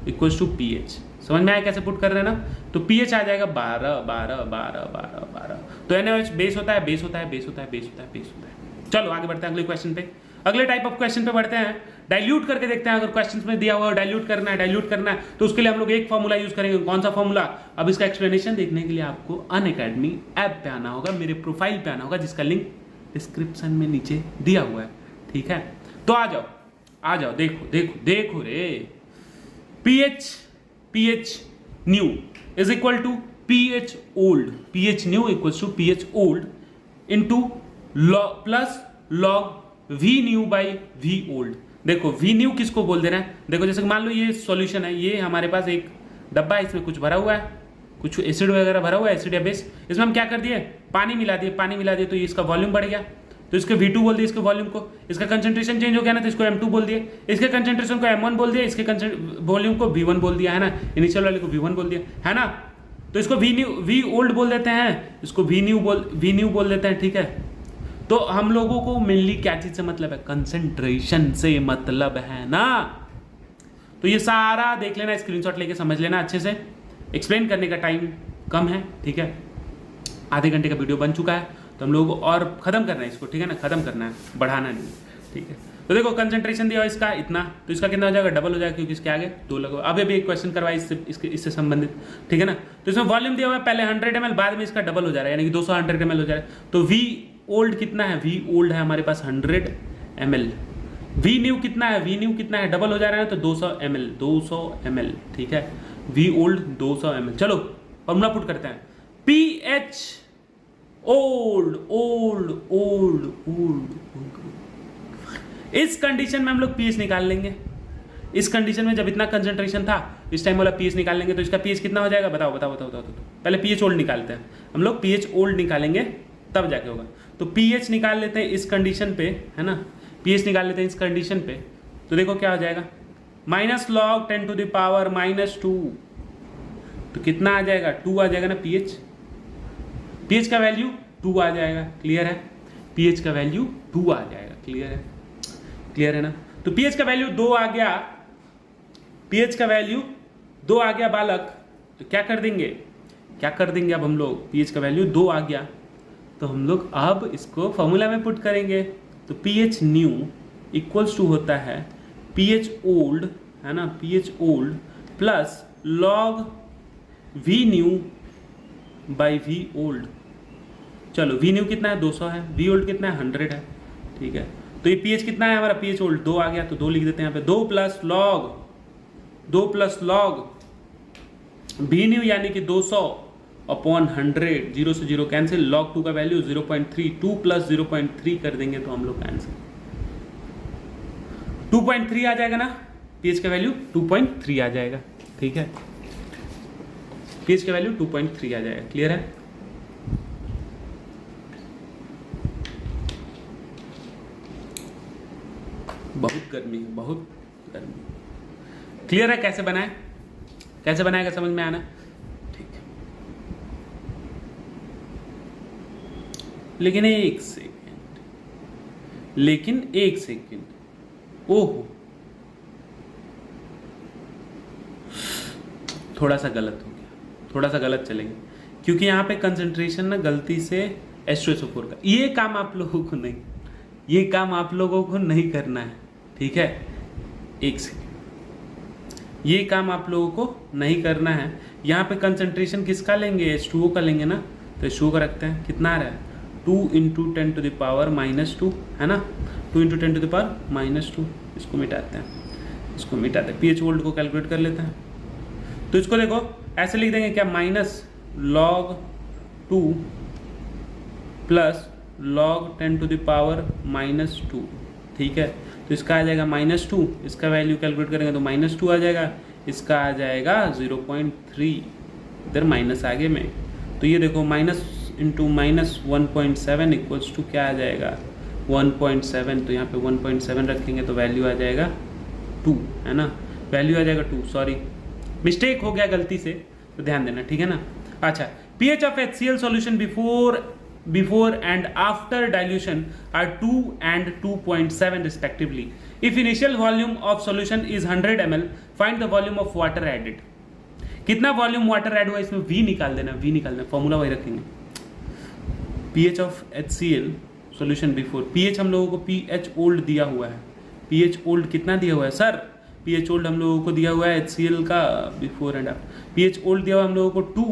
इक्वल्स टू पीएच। समझ में आया कैसे पुट कर रहे हैं ना। तो पीएच आ जाएगा 12 12 12 12 12। तो NaOH बेस होता है, बेस होता है, बेस होता है, बेस होता है, बेस होता है। चलो आगे बढ़ते हैं अगले क्वेश्चन पे। अगले टाइप ऑफ क्वेश्चन पे बढ़ते हैं। डाइल्यूट करके देखते हैं। अगर क्वेश्चन में दिया हुआ डाइल्यूट करना है तो उसके लिए हम लोग एक फॉर्मूला यूज करेंगे। कौन सा फॉर्मूला? अब इसका एक्सप्लेनेशन देखने के लिए आपको अनअकैडमी ऐप पे आना होगा, मेरे प्रोफाइल पे आना होगा, जिसका लिंक डिस्क्रिप्शन में नीचे दिया हुआ है। ठीक है, तो आ जाओ आ जाओ, देखो देखो देखो रे। PH new is equal to pH old. PH new equals to pH old into plus log V new by V old. देखो वी न्यू किसको बोल दे रहे हैं? देखो जैसे मान लो ये सॉल्यूशन है, ये हमारे पास एक डब्बा है, इसमें कुछ भरा हुआ है, कुछ एसिड वगैरह भरा हुआ है, एसिड या बेस। इसमें हम क्या कर दिए, पानी मिला दिए, तो ये इसका वॉल्यूम बढ़ गया, तो इसके V2 बोल दिए, इसके वॉल्यूम को। इसका कंसंट्रेशन चेंज हो गया ना, तो इसको M2 बोल दिए, इसके कंसंट्रेशन को M1 बोल दिया, इसके वॉल्यूम को V1 बोल दिया, है ना, इनिशियल वाले को V1 बोल दिया, है ना। तो इसको वी ओल्ड बोल देते हैं, इसको वी न्यू बोल देते हैं। ठीक है, तो हम लोगों को मेनली क्या चीज से मतलब है? कंसंट्रेशन से मतलब है ना। तो ये सारा देख लेना, स्क्रीनशॉट लेके समझ लेना अच्छे से। एक्सप्लेन करने का टाइम कम है, ठीक है, आधे घंटे का वीडियो बन चुका है, तो हम लोगों को और खत्म करना है इसको, ठीक है ना, खत्म करना है, बढ़ाना नहीं, ठीक है। तो देखो कंसंट्रेशन दिया इसका इतना, तो इसका कितना हो जाएगा? डबल हो जाएगा, क्योंकि इसके आगे 2 लगो। अभी भी एक क्वेश्चन करवाया इससे संबंधित, ठीक है ना। तो इसमें वॉल्यूम दिया हुआ है, पहले 100 ml, बाद में इसका डबल हो जा रहा है, यानी कि 200 ml हो जा रहा है। तो वी ओल्ड कितना है? वी ओल्ड है हमारे पास 100 ml। वी न्यू कितना है? डबल हो जा रहा है, तो 200 ml, ठीक है। V old 200 ml। चलो फॉर्मूला पुट करते हैं। पी एच ओल्ड इस कंडीशन में हम लोग पीएच निकाल लेंगे। इस कंडीशन में जब इतना कंसंट्रेशन था, इस टाइम वाला पीएच निकाल लेंगे, तो इसका पीएच कितना हो जाएगा? बताओ बताओ बताओ बताओ। पहले पीएच ओल्ड निकालते हैं हम लोग, पीएच ओल्ड निकालेंगे तब जाके होगा। तो पीएच निकाल लेते हैं इस कंडीशन पे, है ना, पीएच निकाल लेते हैं इस कंडीशन पे। तो देखो क्या हो जाएगा, minus log 10 to the power -2, तो कितना आ जाएगा? 2 आ जाएगा ना पीएच। पीएच का वैल्यू 2 आ जाएगा, क्लियर है? पीएच का वैल्यू 2 आ जाएगा, क्लियर है? क्लियर है ना? तो पीएच का वैल्यू 2 आ गया, पीएच का वैल्यू 2 आ गया बालक। तो क्या कर देंगे, क्या कर देंगे अब हम लोग? पीएच का वैल्यू 2 आ गया, तो हम लोग अब इसको फॉर्मूला में पुट करेंगे। तो पीएच न्यू इक्वल्स टू होता है पीएच ओल्ड, है ना, pH old plus log V new by V old. चलो वी न्यू कितना है? 200 है, वी ओल्ड कितना है? 100 है, ठीक है। तो ये पीएच कितना है हमारा? पीएच ओल्ड 2 आ गया, तो 2 लिख देते हैं यहाँ पे। 2 प्लस लॉग वी न्यू यानी कि 200 अपॉन 100, 0 से 0 कैंसिल, लॉग 2 का वैल्यू 0.3, 2 प्लस 0.3 कर देंगे तो हम लोग का आंसर 2.3 आ जाएगा ना। पीएच का वैल्यू 2.3 आ जाएगा, ठीक है। पीएच का वैल्यू 2.3 आ जाएगा, क्लियर है? बहुत गर्मी है, बहुत गर्मी। क्लियर है? कैसे बनाए, कैसे बनाएगा, समझ में आना? ठीक है, लेकिन एक सेकेंड, ओहो, थोड़ा सा गलत हो गया, थोड़ा सा गलत चलेंगे, क्योंकि यहाँ पे कंसंट्रेशन ना गलती से H2SO4 का, ये काम आप लोगों को नहीं, ये काम आप लोगों को नहीं करना है, ठीक है? एक सेकेंड, ये काम आप लोगों को नहीं करना है। यहाँ पे कंसंट्रेशन किसका लेंगे? H2O का लेंगे ना, तो H2O का रखते हैं। कितना आ रहा है? 2 × 10 टू द पावर -2, है ना, 2 × 10 टू द पावर -2। इसको मिटाते हैं, इसको मिटाते हैं, पीएच वोल्ट को कैलकुलेट कर लेते हैं। तो इसको देखो ऐसे लिख देंगे क्या, minus log 2 plus log 10 to the power -2, ठीक है। तो इसका आ जाएगा -2, इसका वैल्यू कैलकुलेट करेंगे तो -2 आ जाएगा, इसका आ जाएगा 0.3, इधर माइनस आगे में। तो ये देखो minus into minus 1.7 equals to क्या आ जाएगा? 1.7। तो यहाँ पे 1.7 रखेंगे तो वैल्यू आ जाएगा 2, है ना, वैल्यू आ जाएगा 2। सॉरी, मिस्टेक हो गया गलती से, तो ध्यान देना, ठीक है ना। अच्छा, pH of HCl solution before and after dilution are 2 and 2.7 respectively. If initial volume of solution is 100 ml, find the volume of water added. कितना वॉल्यूम वाटर ऐड हुआ इसमें? V निकाल देना, V निकाल देना, फॉर्मूला वही रखेंगे। pH of HCl solution before, pH हम लोगों को pH old दिया हुआ है, pH old कितना दिया हुआ है सर? pH old हम लोगों को दिया हुआ है HCl का before and after. pH old दिया हुआ हम लोगों को 2,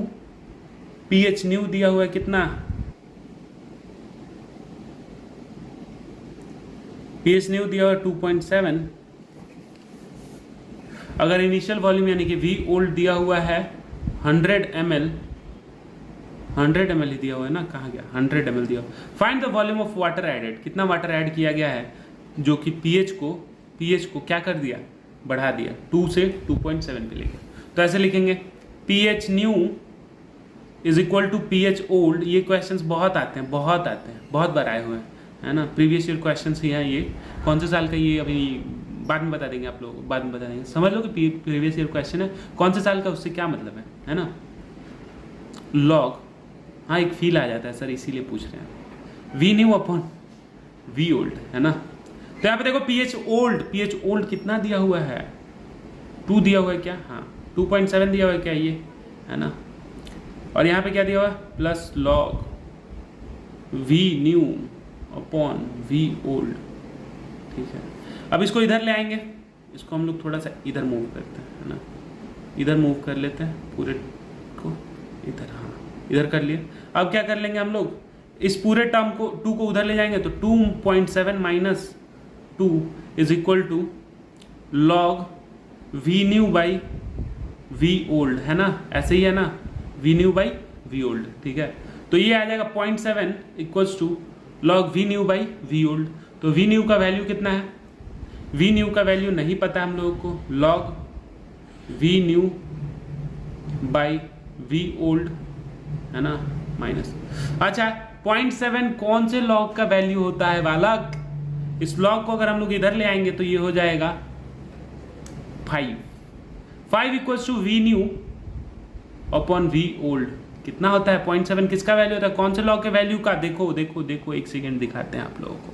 pH new दिया हुआ है कितना? pH new दिया हुआ 2.7। अगर इनिशियल वॉल्यूम यानी कि V ओल्ड दिया हुआ है 100 ml, 100 ml ही दिया हुआ है ना, कहाँ गया? 100 ml दिया हुआ। Find the volume of water added, कितना वाटर ऐड किया गया है, जो कि pH को क्या कर दिया? बढ़ा दिया, 2 से 2.7 पे ले गया। तो ऐसे लिखेंगे pH new is equal to pH old. ये क्वेश्चंस बहुत आते हैं, बहुत बार आए हुए हैं, है ना, प्रीवियस ईयर क्वेश्चंस ही हैं। ये कौन से साल का, ये अभी बाद में बता देंगे आप लोग, बाद में बता देंगे, समझ लो कि प्रीवियस ईयर क्वेश्चन है, कौन से साल का, उससे क्या मतलब है ना। लॉग, हाँ एक फील आ जाता है सर, इसीलिए पूछ रहे हैं। V new upon V old, है ना। तो यहाँ पे देखो pH ओल्ड कितना दिया हुआ है? 2 दिया हुआ है क्या? हाँ, 2.7 दिया हुआ है क्या ये, है ना। और यहाँ पे क्या दिया हुआ है? Plus log V new upon V old, ठीक है। अब इसको इधर ले आएंगे, इसको हम लोग थोड़ा सा इधर मूव करते हैं, है ना, इधर मूव कर लेते हैं पूरे को इधर, हाँ इधर कर लिए। अब क्या कर लेंगे हम लोग, इस पूरे टर्म को 2 को उधर ले जाएंगे तो 2.7 minus 2 is equal to log V new by V old, है ना, ऐसे ही है ना, V new by V old, ठीक है। तो ये आ जाएगा 0.7 equals to log V new by V old. तो वी न्यू का वैल्यू कितना है? वी न्यू का वैल्यू नहीं पता हम लोगों को, log V new by V old, है ना, माइनस। अच्छा 0.7 कौन से लॉग का वैल्यू होता है बालक? इस लॉग को अगर हम लोग इधर ले आएंगे तो ये हो जाएगा 5 equals to V new upon V old. कितना होता है? 0.7 किसका वैल्यू होता है? कौन से लॉग के वैल्यू का? देखो देखो देखो, एक सेकेंड दिखाते हैं आप लोगों को,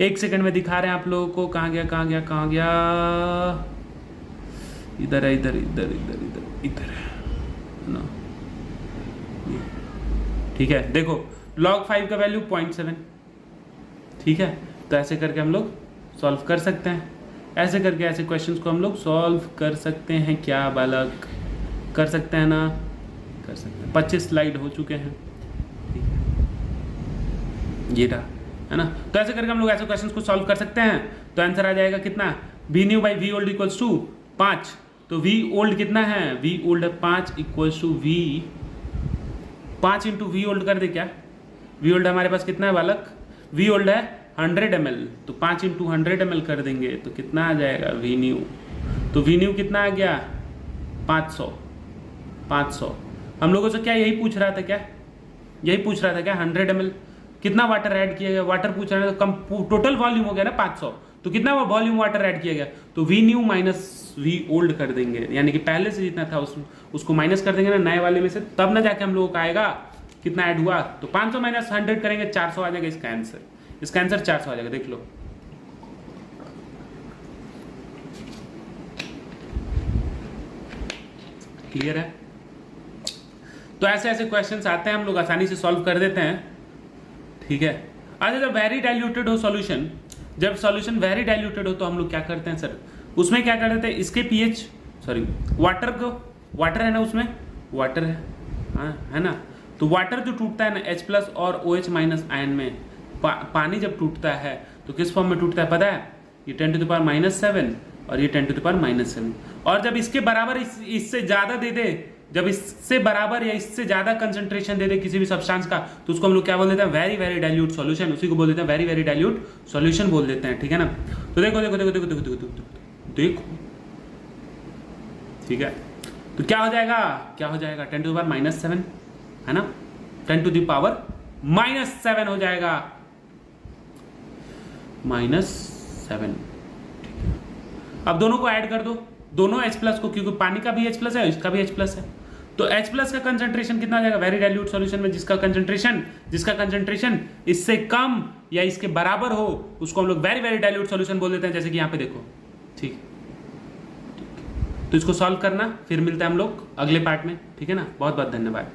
एक सेकेंड में दिखा रहे हैं आप लोगों को। कहाँ गया कहाँ गया कहाँ गया? इधर है, इधर इधर इधर इधर इधर है ना, ठीक है। देखो log 5 का वैल्यू 0.7, ठीक है। तो ऐसे करके हम लोग सॉल्व कर सकते हैं, ऐसे करके ऐसे क्वेश्चंस को हम लोग सॉल्व कर सकते हैं। क्या बालक? कर सकते हैं ना? कर सकते हैं। 25 स्लाइड हो चुके हैं, ठीक है, ये रहा, है ना। तो ऐसे करके हम लोग ऐसे क्वेश्चंस को सॉल्व कर सकते हैं। तो आंसर आ जाएगा कितना? V new by V old equals to 5। तो वी ओल्ड कितना है? वी ओल्ड है 5 equals to V 5 into V old कर दे क्या? वी ओल्ड हमारे पास कितना है बालक? वी ओल्ड है 100 ml, तो 5 इंटू 100 ml कर देंगे तो कितना आ जाएगा? V new. तो वी न्यू कितना आ गया? 500। हम लोगों से क्या यही पूछ रहा था क्या? यही पूछ रहा था क्या? 100 ml कितना वाटर ऐड किया गया? वाटर पूछ रहा है तो कम, टोटल वॉल्यूम हो गया ना 500, तो कितना वो वॉल्यूम वाटर ऐड किया गया? तो V new minus V old कर देंगे, यानी कि पहले से जितना था उसको माइनस कर देंगे ना नए वाले में से, तब ना जाके हम लोगों का आएगा कितना ऐड हुआ। तो 500 माइनस 100 करेंगे 400 आ जाएगा इसका आंसर। इसका आंसर 400 आ जाएगा, देख लो। क्लियर है? तो ऐसे ऐसे क्वेश्चंस आते हैं, हम लोग आसानी से सॉल्व कर देते हैं, ठीक है। अच्छा जब वेरी डाइल्यूटेड हो सॉल्यूशन, जब सॉल्यूशन वेरी डाइल्यूटेड हो तो हम लोग क्या करते हैं सर? उसमें क्या कर देते हैं? इसके पीएच, सॉरी वाटर को, वाटर है ना उसमें, वाटर है, हाँ है ना। तो वाटर जो टूटता है ना H+ और OH- आयन में, पानी जब टूटता है तो किस फॉर्म में टूटता है पता है? ये 10⁻⁷ और ये 10⁻⁷। और जब इसके बराबर इससे ज्यादा दे दे, जब इससे बराबर या इससे ज्यादा कंसंट्रेशन दे दे किसी भी सब्सटेंस का, तो उसको हम लोग क्या बोल देते हैं? Very very dilute solution. उसी को बोल देते हैं वेरी वेरी डाइल्यूट सॉल्यूशन बोल देते हैं, ठीक है ना। तो देखो देखो देखो देखो देखो देखो देखो देखो, ठीक है। तो क्या हो जाएगा? क्या हो जाएगा? 10⁻⁷, है ना, 10⁻⁻7 हो जाएगा, -7। अब दोनों को ऐड कर दो, दोनों H+ को, क्योंकि पानी का भी H+ है, इसका भी H+ है। तो H+ का कंसंट्रेशन कितना आ जाएगा वेरी डाइल्यूट सॉल्यूशन में? जिसका कंसंट्रेशन इससे कम या इसके बराबर हो उसको हम लोग वेरी वेरी डाइल्यूट सॉल्यूशन बोल देते हैं, जैसे कि यहाँ पे देखो, ठीक। तो इसको सॉल्व करना, फिर मिलते हैं हम लोग अगले पार्ट में, ठीक है ना। बहुत बहुत धन्यवाद।